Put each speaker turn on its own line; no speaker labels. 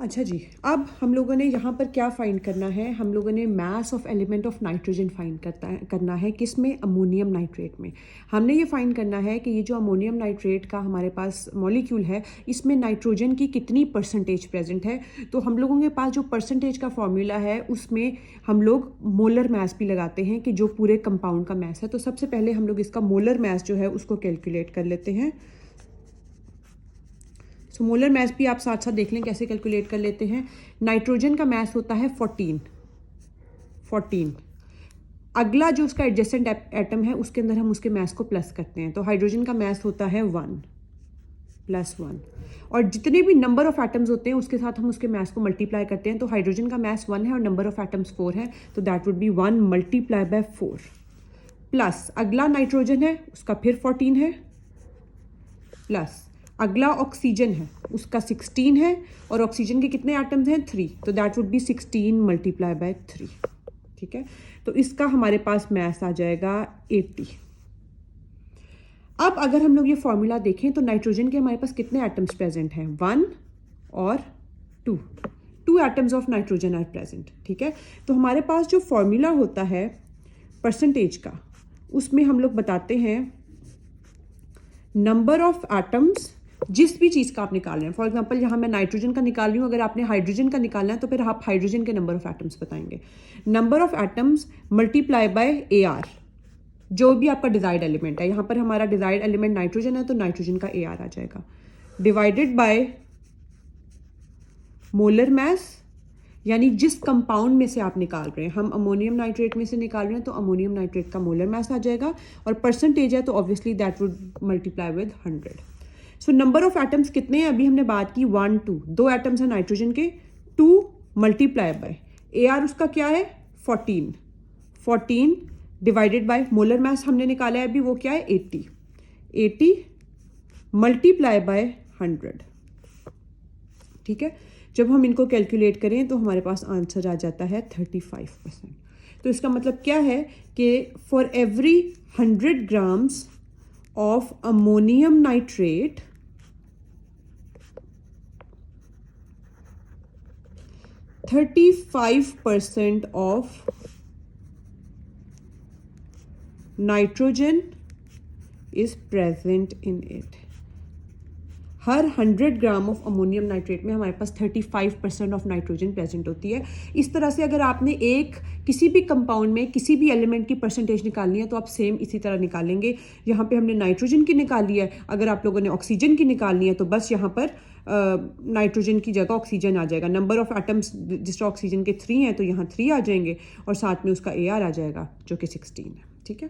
अच्छा जी, अब हम लोगों ने यहाँ पर क्या फाइंड करना है, हम लोगों ने mass of element of nitrogen find करना है किसमें, अमोनियम नाइट्रेट में। हमने ये फाइंड करना है कि ये जो अमोनियम नाइट्रेट का हमारे पास मॉलिक्यूल है, इसमें नाइट्रोजन की कितनी परसेंटेज प्रेजेंट है। तो हम लोगों के पास जो परसेंटेज का फॉर्मूला है उसमें हम लोग मोलर मास भी लगाते हैं कि जो पूरे कंपाउंड का मास है। तो सबसे पहले हम लोग इसका मोलर मास जो है उसको कैलकुलेट कर लेते हैं। सो मोलर मास भी आप साथ साथ देख लें कैसे कैलकुलेट कर लेते हैं। नाइट्रोजन का मास होता है 14। अगला जो उसका एडजेसेंट एटम है उसके अंदर हम उसके मास को प्लस करते हैं, तो हाइड्रोजन का मास होता है 1 + 1, और जितने भी नंबर ऑफ एटम्स होते हैं उसके साथ हम उसके मास को मल्टीप्लाई करते हैं। तो हाइड्रोजन का मास 1 है और नंबर ऑफ एटम्स 4 है, तो दैट वुड बी 1 × 4 प्लस अगला नाइट्रोजन है उसका फिर 14 है, प्लस अगला ऑक्सीजन है उसका 16 है, और ऑक्सीजन के कितने एटम्स हैं 3, तो दैट वुड बी 16 × 3। ठीक है, तो इसका हमारे पास मास आ जाएगा 80। अब अगर हम लोग ये फॉर्मूला देखें तो नाइट्रोजन के हमारे पास कितने एटम्स प्रेजेंट हैं, 1 और 2 atoms of nitrogen are present. ठीक है, तो हमारे पास जो फॉर्मूला होता है परसेंटेज का, उसमें हम लोग बताते हैं नंबर ऑफ एटम्स जिस भी चीज़ का आप निकाल रहे हैं। फॉर एग्जांपल यहाँ मैं नाइट्रोजन का निकाल रही हूँ, अगर आपने हाइड्रोजन का निकालना है तो फिर आप हाइड्रोजन के नंबर ऑफ एटम्स बताएंगे। Number of atoms multiply by AR, जो भी आपका डिजायर्ड एलिमेंट है। यहाँ पर हमारा डिजायर्ड एलिमेंट नाइट्रोजन है तो नाइट्रोजन का AR आ जाएगा, डिवाइडेड बाय मोलर मास, यानी जिस कंपाउंड में से आप निकाल रहे हैं। हम अमोनियम नाइट्रेट में से निकाल रहे हैं तो अमोनियम नाइट्रेट का मोलर मास आ जाएगा, और परसेंटेज है तो obviously that would multiply with 100। So number of atoms कितने हैं, अभी हमने बात की 1 2, 2 एटम्स हैं नाइट्रोजन के, 2 मल्टीप्लाई बाय AR उसका क्या है 14 डिवाइडेड बाय मोलर मास हमने निकाला है अभी, वो क्या है 80 मल्टीप्लाई बाय 100। ठीक है, जब हम इनको कैलकुलेट करें तो हमारे पास आंसर आ जाता है 35%। तो इसका मतलब क्या है कि for every 100 grams of ammonium nitrate 35% of nitrogen is present in it. Her 100 gram of ammonium nitrate में हमारे पास 35% ऑफ नाइट्रोजन प्रेजेंट होती है। इस तरह से अगर आपने किसी भी कंपाउंड में किसी भी एलिमेंट की परसेंटेज निकालनी है तो आप सेम इसी तरह निकालेंगे। यहाँ पे हमने नाइट्रोजन की निकाली है, अगर आप लोगों ने ऑक्सीजन की निकालनी है तो बस यहाँ पर नाइट्रोजन की जगह ऑक्सीजन आ जाएगा। नंबर ऑफ एटम्स जिस ऑक्सीजन के 3 हैं तो यहाँ 3 आ जाएंगे, और साथ में उसका AR आ जाएगा जो कि 16 है। ठीक है।